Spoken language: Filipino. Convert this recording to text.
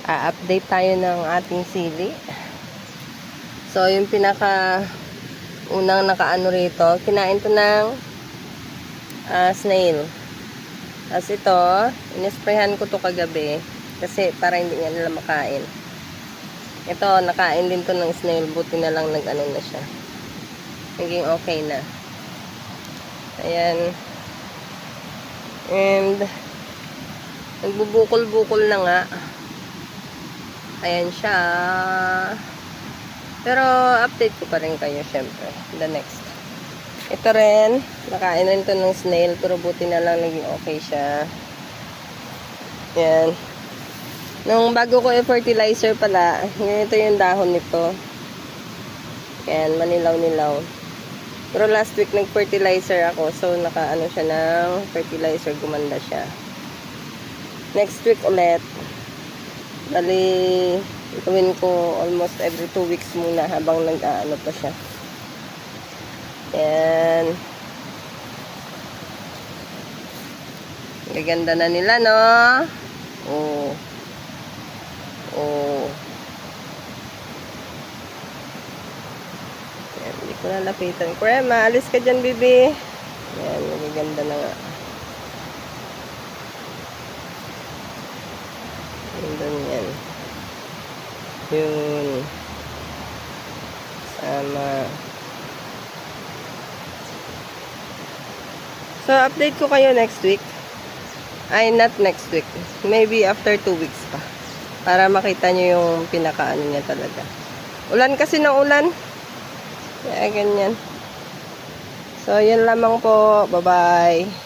update tayo ng ating sili. So, yung pinaka unang nakaano rito, kinain to ng snail. Tapos ito, inisprayhan ko to kagabi kasi para hindi nga nila makain. Ito, nakain din to ng snail, buti na lang nag-ano na siya. Naging okay na. Ayan. And nagbubukol-bukol na nga. Ayan siya. Pero update ko pa rin kayo syempre. The next. Ito rin, nakain rin to ng snail pero buti na lang naging okay siya. Ayan. Nung bago ko i-fertilizer pala, ito yung dahon nito. Ayan, manilaw-nilaw. Pero last week nag-fertilizer ako, so nakaano siya ng fertilizer, gumanda siya. Next week ulit, bali, gawin ko almost every 2 weeks muna habang nag-ano pa siya. Ayan. Gaganda na nila, no? Oh. Oh. Ayan, hindi ko nalapitan. Crema, alis ka dyan, bibi. Ayan, magaganda na nga. Ayan, yan. Yun. Sama. So, update ko kayo next week. Ay, not next week. Maybe after 2 weeks pa. Para makita nyo yung pinakaano niya talaga. Ulan kasi ng ulan. Kaya ganyan. So, yan lamang po. Bye-bye.